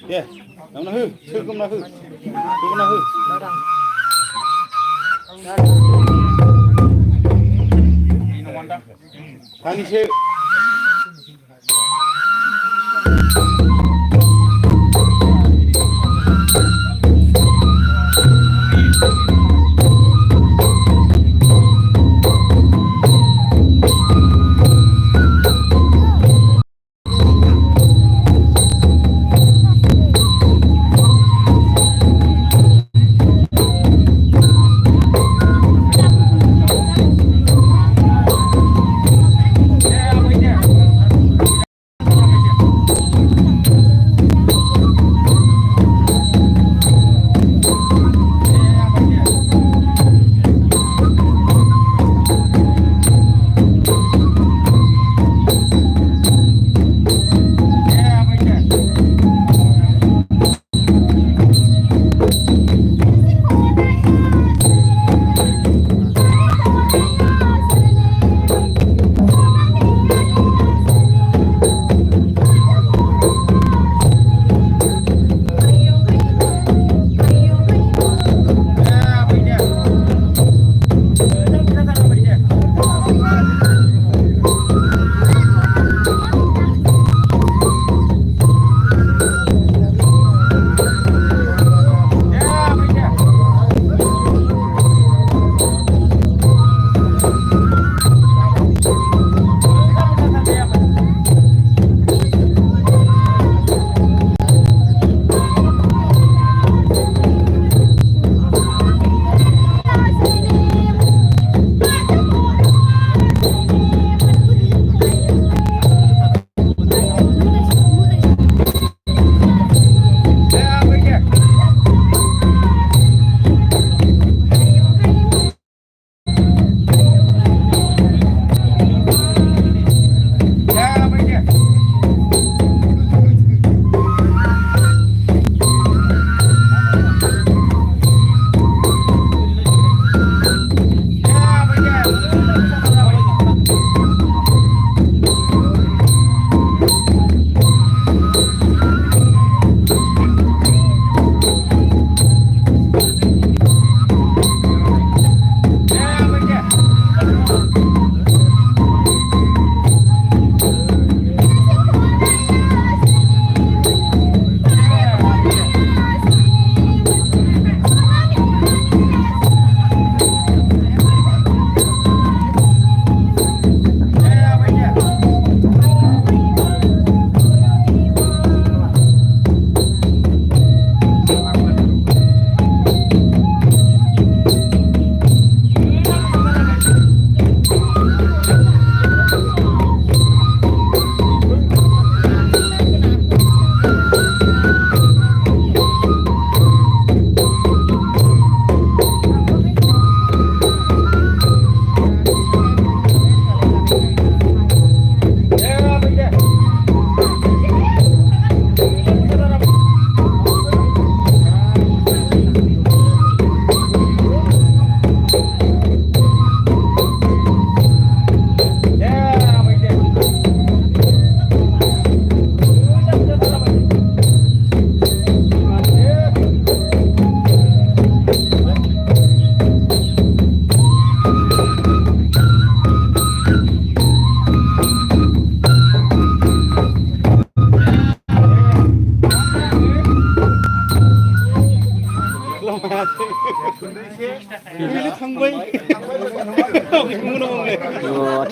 deh, nama hu, cukup nama hu, cukup nama hu. Kami cek.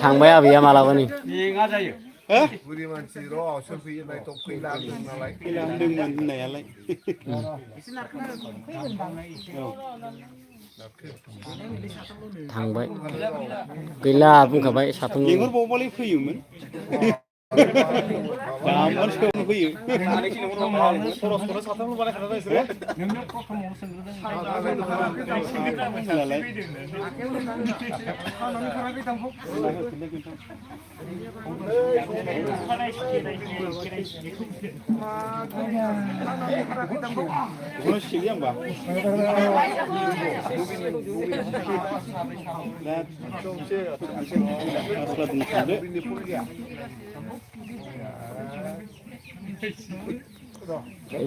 थांबाय आबैया मालाबानि बुरि मानसि र' सोरफैनाय थ' फैलांदों नालाय फैलांदोंमोन होननायालाय थांबाय गैला बुंखाबाय साथाम लेंहरबावबालाय फैयोमोन Gaman sekali fuyyo. Poros-poros satam lu balikkan aja sih. Bunu siliyem bak. Lihat,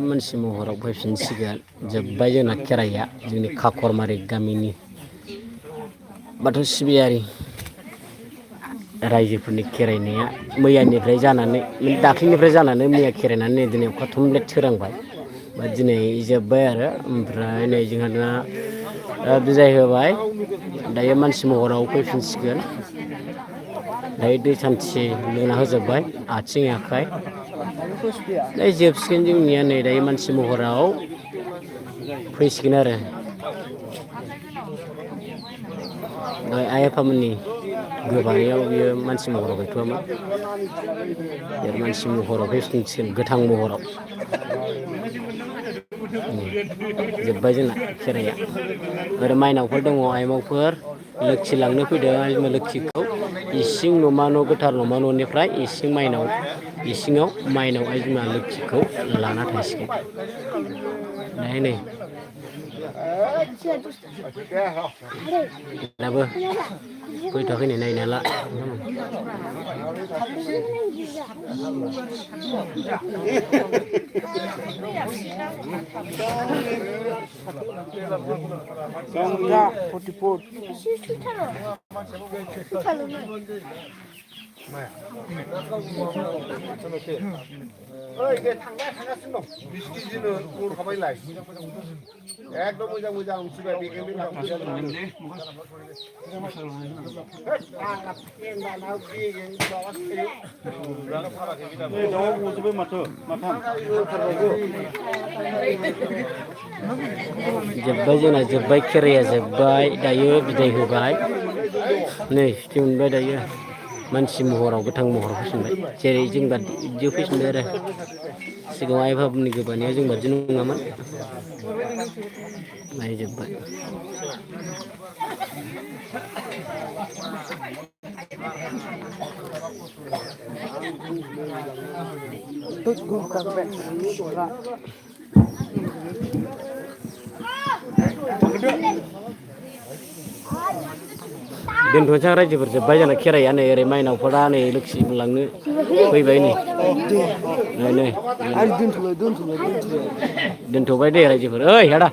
Mansi महराव फैफिनसिगोन जोब्बाय जोंना खेराइया जोंनि काकरमारि गामिनि बाथौ सिबियारि रायजोफोरनि खेराइनाया मैयानिफ्राय जानानै दाख्लैनिफ्राय जानानै मैया खेराइनानै दिनै अखा थुमब्लेट सोरांबाय बा दिनै जोब्बाय आरो ओमफ्राय नै जोंहा दा बिदाय होबाय दायो मानसि महराव फैफिनसिगोन दायो दै सान्थि लुना होजोब्बाय आथिं आखाइ दायो जोबसिगोन जोंनिया नै दायो मानसि महराव फैसिगोन आरो आइ आफामोननि गोबानायाव बियो मानसि महराव गैथ'वामोन बे मानसि महराव फैफिनसिगोन गोथां महराव जोब्बाय जोंना खेराइया आरो माइनावफोर दङ आइमावफोर लोक्षि लांनो फैदों आइमा लोक्षिखौ इसिं न'मा न' गोथार न'मा न'निफ्राय इसिं माइनाव इसिङाव माइनाव आइ बिमा लोक्षिखौ लाना थांसिगोन दायो नै दाबो फैथ'वाखै नै नायना ला ओइ दे थांगासिनो दं बिस्किटजोंनो गल खाबायलाय एकदम मोजां मोजां मिथिबाय बेगें बे जोब्बाय माथो माथाम जोब्बाय जोंना जोब्बाय खेराइया जोब्बाय दायो बिदाय होबाय नै सुथि मोनबाय दायो मानसि महराव गोथां महराव फैफिनबाय जेरै जोंबा बिदियाव फैफिनबाय आरो सिगाङाव आइ बाबानि गोबानाया जों बादि नङामोन नायजोब्बाय दोनथ'नोसै रायजोफोर जोब्बाय जोंना खेराइया नै ओरै माइनावफोरा नै लोक्षि लांनो फैबाय नै नै दोनथ'बाय दे रायजोफोर ओइ आदा